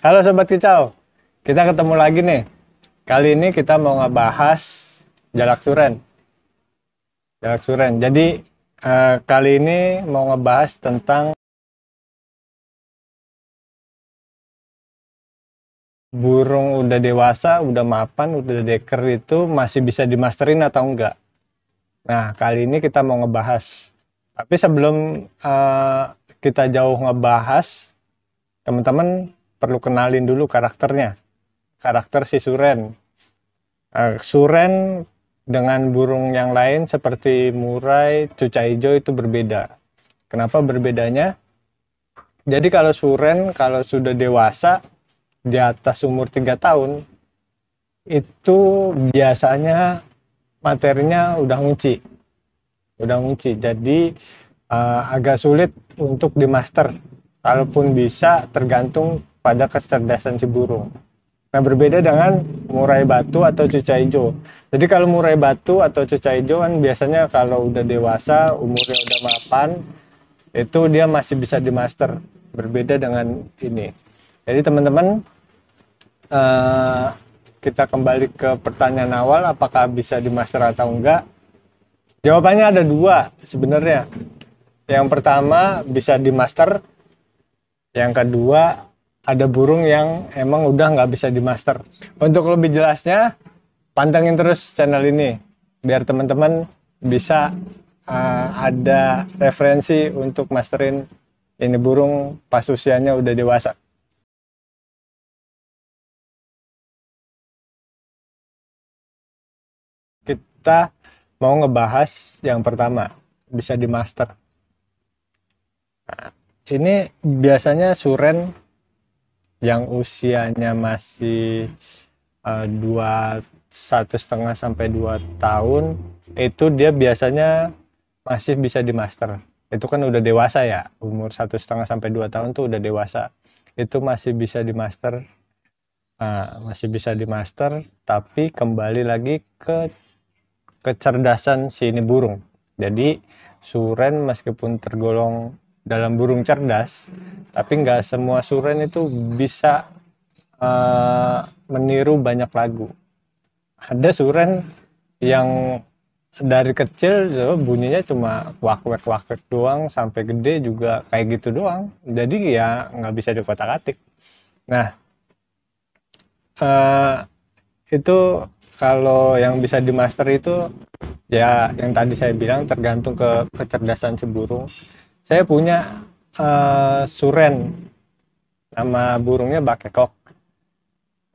Halo Sobat Kicau, kita ketemu lagi nih. Kali ini kita mau ngebahas jalak suren. Jalak suren. Jadi kali ini mau ngebahas tentang burung udah dewasa, udah mapan, udah deker itu masih bisa dimasterin atau enggak. Nah, kali ini kita mau ngebahas. Tapi sebelum kita jauh ngebahas, teman-teman perlu kenalin dulu karakternya. Karakter si suren. Suren dengan burung yang lain seperti murai, cuca hijau itu berbeda. Kenapa berbedanya? Jadi kalau suren kalau sudah dewasa di atas umur 3 tahun itu biasanya materinya udah ngunci. Udah ngunci. Jadi agak sulit untuk dimaster. Kalaupun bisa tergantung pada kecerdasan si burung. Nah, berbeda dengan murai batu atau cuca hijau. Jadi kalau murai batu atau cuca hijau kan biasanya kalau udah dewasa, umurnya udah mapan, itu dia masih bisa dimaster. Berbeda dengan ini. Jadi teman-teman, kita kembali ke pertanyaan awal, apakah bisa dimaster atau enggak? Jawabannya ada dua sebenarnya. Yang pertama bisa dimaster, yang kedua ada burung yang emang udah nggak bisa dimaster. Untuk lebih jelasnya, pantengin terus channel ini biar teman-teman bisa ada referensi untuk masterin ini burung pas usianya udah dewasa. Kita mau ngebahas yang pertama, bisa dimaster. Nah, ini biasanya suren yang usianya masih 1,5 sampai 2 tahun itu dia biasanya masih bisa dimaster. Itu kan udah dewasa ya, umur 1,5 sampai 2 tahun tuh udah dewasa. Itu masih bisa dimaster. Masih bisa dimaster, tapi kembali lagi ke kecerdasan si ini burung. Jadi suren meskipun tergolong dalam burung cerdas, tapi nggak semua suren itu bisa meniru banyak lagu. Ada suren yang dari kecil bunyinya cuma wak-wak doang, sampai gede juga kayak gitu doang. Jadi ya nggak bisa dikotak-atik. Nah, itu kalau yang bisa dimaster itu ya yang tadi saya bilang tergantung ke kecerdasan si burung. Saya punya suren, nama burungnya bakekok.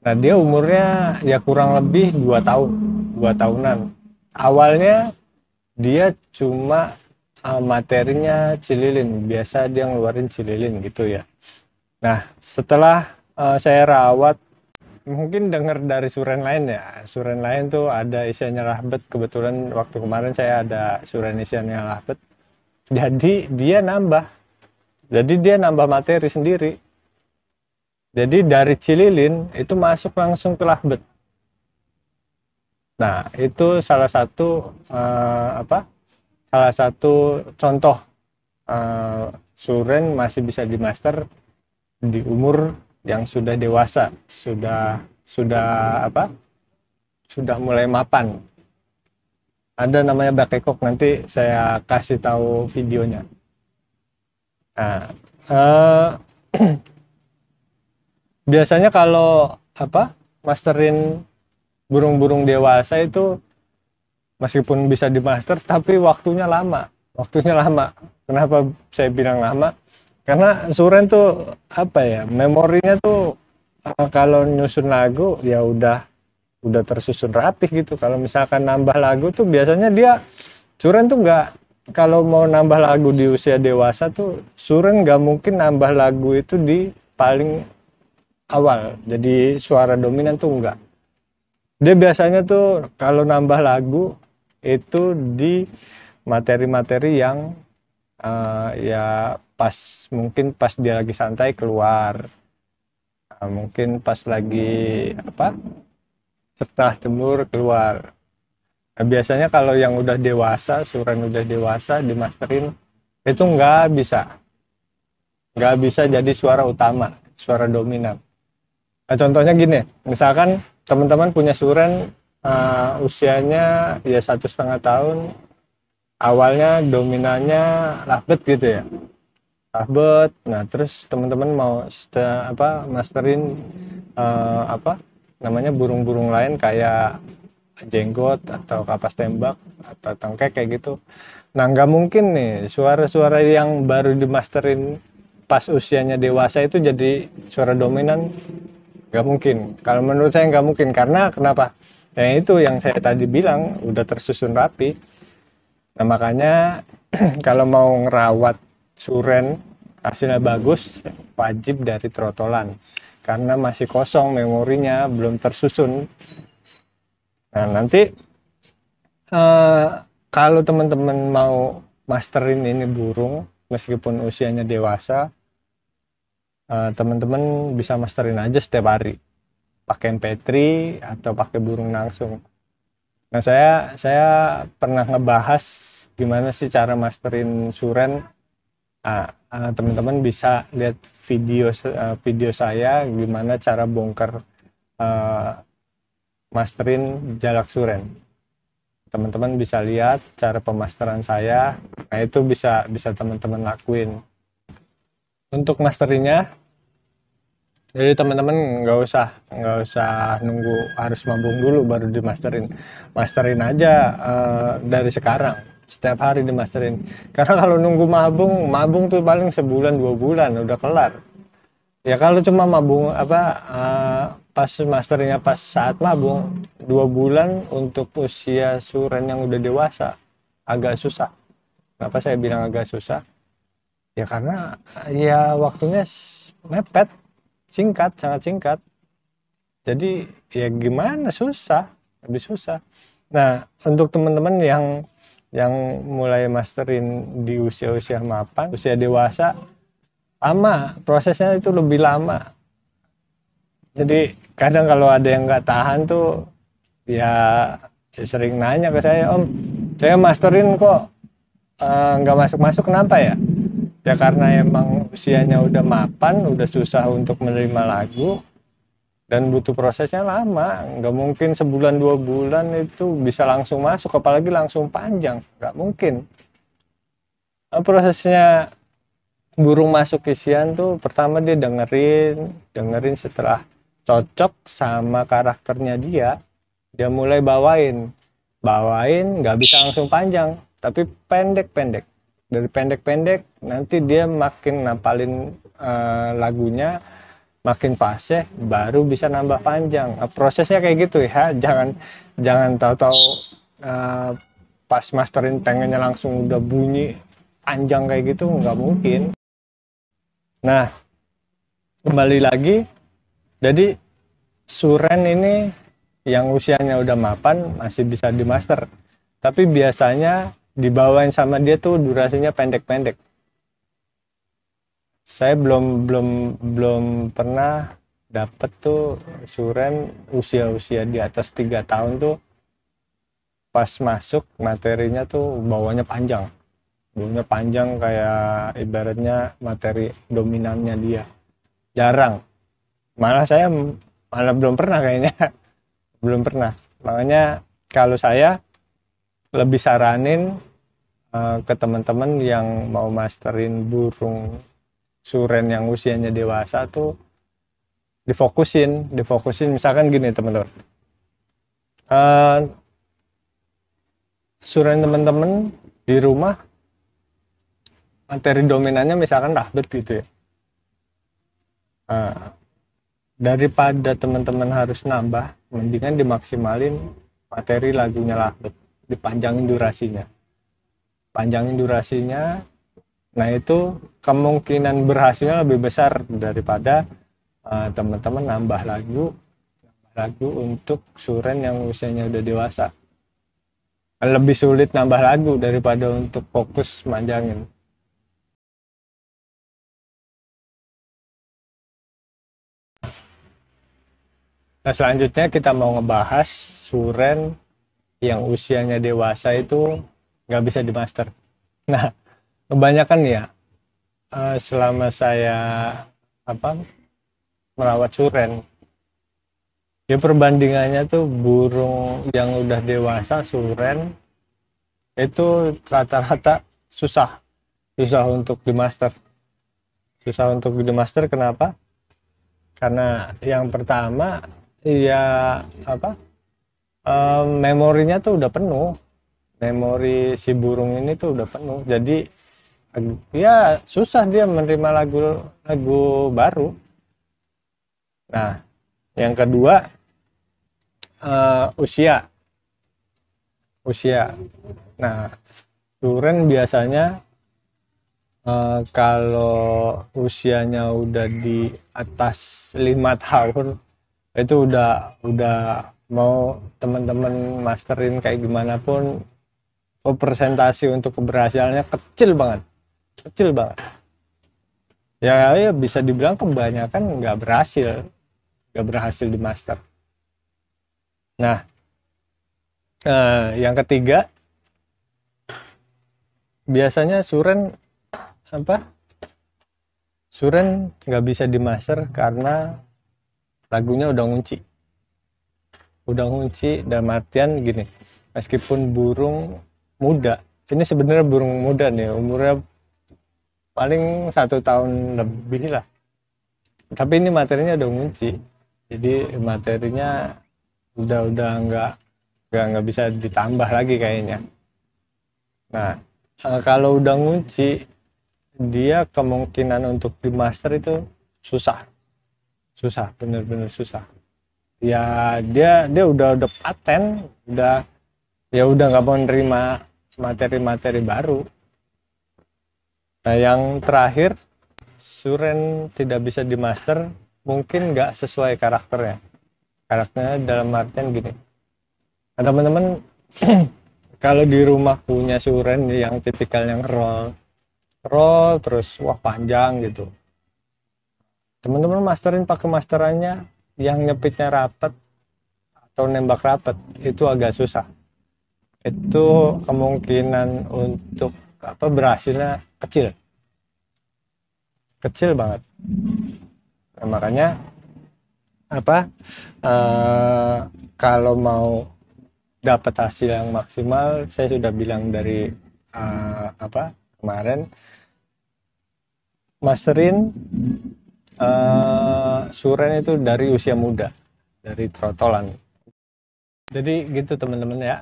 Nah, dia umurnya ya kurang lebih 2 tahun, 2 tahunan. Awalnya dia cuma materinya cililin, biasa dia ngeluarin cililin gitu ya. Nah, setelah saya rawat, mungkin dengar dari suren lain ya. Suren lain tuh ada isiannya rahbet. Kebetulan waktu kemarin saya ada suren isiannya rahbet. Jadi dia nambah materi sendiri. Jadi dari cililin itu masuk langsung ke lahbet. Nah, itu salah satu salah satu contoh suren masih bisa dimaster di umur yang sudah dewasa, sudah mulai mapan. Ada namanya bakekok, nanti saya kasih tahu videonya. Nah, biasanya kalau masterin burung-burung dewasa itu meskipun bisa dimaster tapi waktunya lama. Kenapa saya bilang lama? Karena suren tuh memorinya tuh kalau nyusun lagu ya udah tersusun rapih gitu. Kalau misalkan nambah lagu tuh biasanya suren tuh nggak, kalau mau nambah lagu di usia dewasa tuh suren nggak mungkin nambah lagu itu di paling awal, jadi suara dominan tuh enggak. Dia biasanya tuh kalau nambah lagu itu di materi-materi yang ya mungkin pas dia lagi santai keluar, mungkin pas lagi setelah jemur keluar. Nah, biasanya kalau yang udah dewasa, suren udah dewasa dimasterin itu nggak bisa jadi suara utama, suara dominan. Nah, contohnya gini, misalkan teman-teman punya suren usianya ya 1,5 tahun, awalnya dominannya lovebird gitu ya, lovebird. Nah terus teman-teman mau masterin apa namanya burung-burung lain kayak jenggot atau kapas tembak atau tengkek kayak gitu. Nah nggak mungkin nih suara-suara yang baru dimasterin pas usianya dewasa itu jadi suara dominan, nggak mungkin. Kalau menurut saya nggak mungkin, karena kenapa? Ya itu yang saya tadi bilang udah tersusun rapi. Nah makanya kalau mau ngerawat suren hasilnya bagus, wajib dari trotolan karena masih kosong memorinya, belum tersusun. Nah nanti eh, kalau teman-teman mau masterin ini burung meskipun usianya dewasa, teman-teman bisa masterin aja setiap hari pakai MP3 atau pakai burung langsung. Nah saya pernah ngebahas gimana sih cara masterin suren. Teman-teman bisa lihat video saya gimana cara bongkar uh, masterin jalak suren. Teman-teman bisa lihat cara pemasteran saya. Nah itu bisa bisa teman-teman lakuin. Untuk masterinya, jadi teman-teman nggak usah nunggu harus mabung dulu baru dimasterin. Masterin aja dari sekarang. Setiap hari dimasterin. Karena kalau nunggu mabung tuh paling sebulan 2 bulan udah kelar. Ya kalau cuma mabung pas masternya pas saat mabung 2 bulan untuk usia suren yang udah dewasa agak susah. Kenapa saya bilang agak susah? Ya karena ya waktunya mepet, singkat, sangat singkat. Jadi ya gimana, susah, lebih susah. Nah untuk teman-teman yang mulai masterin di usia-usia mapan, usia dewasa, lama prosesnya itu lebih lama. Jadi kadang kalau ada yang nggak tahan tuh ya, sering nanya ke saya, Om, saya masterin kok nggak masuk-masuk, kenapa ya? Ya karena emang usianya udah mapan, udah susah untuk menerima lagu dan butuh prosesnya lama. Nggak mungkin sebulan 2 bulan itu bisa langsung masuk, apalagi langsung panjang, nggak mungkin. Prosesnya burung masuk isian tuh pertama dia dengerin setelah cocok sama karakternya dia mulai bawain nggak bisa langsung panjang tapi pendek-pendek. Dari pendek-pendek nanti dia makin napalin lagunya, makin fase baru bisa nambah panjang. Prosesnya kayak gitu ya, jangan tahu-tahu pas masterin pengennya langsung udah bunyi panjang kayak gitu, nggak mungkin. Nah kembali lagi, jadi suren ini yang usianya udah mapan masih bisa dimaster, tapi biasanya dibawain sama dia tuh durasinya pendek-pendek. Saya belum pernah dapet tuh suren usia-usia di atas 3 tahun tuh pas masuk materinya tuh bawanya panjang kayak ibaratnya materi dominannya dia. Jarang, saya malah belum pernah kayaknya. Belum pernah. Makanya kalau saya lebih saranin ke teman-teman yang mau masterin burung suren yang usianya dewasa tuh difokusin misalkan gini teman-teman, suren teman-teman di rumah materi dominannya misalkan lovebird gitu ya. Daripada teman-teman harus nambah, mendingan dimaksimalin materi lagunya lovebird, dipanjangin durasinya. Nah itu kemungkinan berhasilnya lebih besar daripada teman-teman nambah lagu untuk suren yang usianya udah dewasa. Lebih sulit nambah lagu daripada untuk fokus manjangin. Nah selanjutnya kita mau ngebahas suren yang usianya dewasa itu nggak bisa dimaster. Nah kebanyakan ya selama saya merawat suren, Ya perbandingannya tuh burung yang udah dewasa suren itu rata-rata susah susah untuk dimaster. Susah untuk dimaster kenapa? Karena yang pertama ya apa? Memorinya tuh udah penuh. Memori si burung ini tuh udah penuh. Jadi ya susah dia menerima lagu lagu baru. Nah, yang kedua usia. Usia. Nah, suren biasanya kalau usianya udah di atas 5 tahun itu udah mau teman-teman masterin kayak gimana pun persentase untuk keberhasilannya kecil banget ya bisa dibilang kebanyakan nggak berhasil di master. Nah yang ketiga biasanya suren nggak bisa di master karena lagunya udah ngunci dalam artian gini, meskipun burung muda, ini sebenarnya burung muda nih, umurnya paling 1 tahun lebih lah, tapi ini materinya udah ngunci, jadi materinya udah nggak bisa ditambah lagi kayaknya. Nah kalau udah ngunci dia kemungkinan untuk di master itu susah bener-bener susah. Ya dia udah paten, udah nggak mau nerima materi-materi baru. Nah yang terakhir, suren tidak bisa dimaster mungkin nggak sesuai karakternya dalam artian gini, nah, teman-teman kalau di rumah punya suren yang tipikal yang roll terus wah panjang gitu, teman-teman masterin pakai masterannya yang nyepitnya rapet atau nembak rapet itu agak susah. Itu kemungkinan untuk berhasilnya kecil banget. Nah, makanya kalau mau dapat hasil yang maksimal, saya sudah bilang dari kemarin, masterin suren itu dari usia muda, dari trotolan. Jadi gitu teman-teman ya,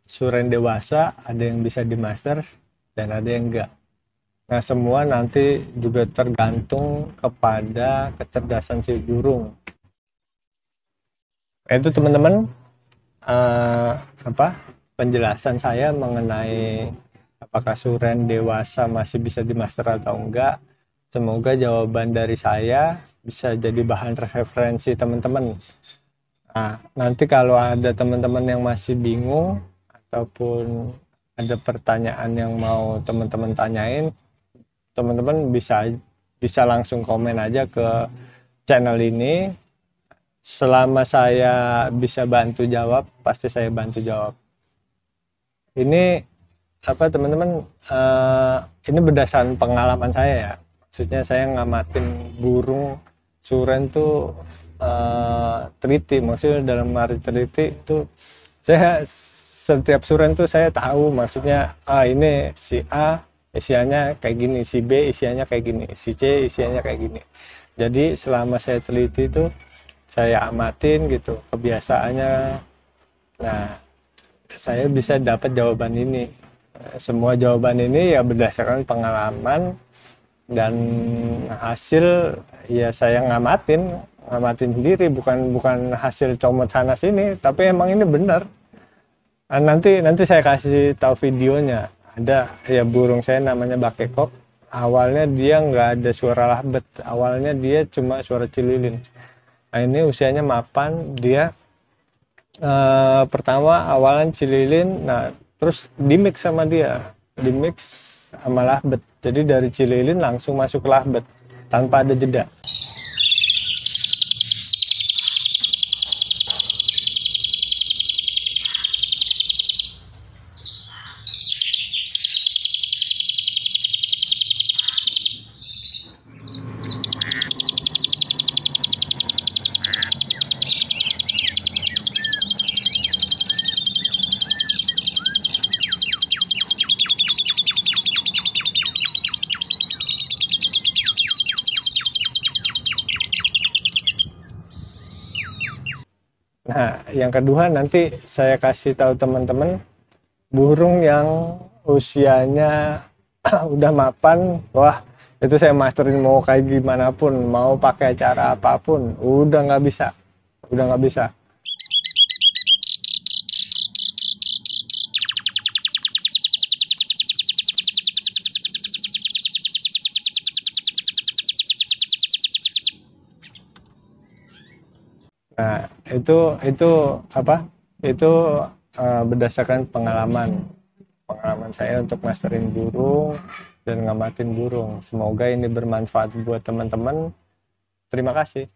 suren dewasa ada yang bisa dimaster dan ada yang enggak. Nah semua nanti juga tergantung kepada kecerdasan si burung. Nah, itu teman-teman penjelasan saya mengenai apakah suren dewasa masih bisa dimaster atau enggak. Semoga jawaban dari saya bisa jadi bahan referensi teman-teman. Nah, nanti kalau ada teman-teman yang masih bingung ataupun ada pertanyaan yang mau teman-teman tanyain, teman-teman bisa langsung komen aja ke channel ini. Selama saya bisa bantu jawab, pasti saya bantu jawab. Ini teman-teman, ini berdasarkan pengalaman saya ya. Maksudnya saya ngamatin burung suren tuh teliti, maksudnya dalam arti teliti itu saya setiap suren tuh saya tahu maksudnya ini si A isiannya kayak gini, si B isiannya kayak gini, si C isiannya kayak gini. Jadi selama saya teliti itu saya amatin gitu kebiasaannya. Nah saya bisa dapat jawaban ini. Semua jawaban ini ya berdasarkan pengalaman dan hasil ya saya ngamatin sendiri, bukan hasil comot sana sini, tapi emang ini benar. Nanti saya kasih tahu videonya. Ada ya burung saya namanya bakekok. Awalnya dia nggak ada suara lahbet, awalnya dia cuma suara cililin. Nah ini usianya mapan, dia pertama awalan cililin, nah terus dimix sama lahbet. Jadi dari cililin langsung masuk ke lahbet tanpa ada jeda. Nah, yang kedua nanti saya kasih tahu teman-teman burung yang usianya udah mapan, wah itu saya masterin mau kayak gimana pun, mau pakai cara apapun, udah nggak bisa, udah nggak bisa. Nah, itu apa? Itu berdasarkan pengalaman saya untuk masterin burung dan ngamatin burung. Semoga ini bermanfaat buat teman-teman. Terima kasih.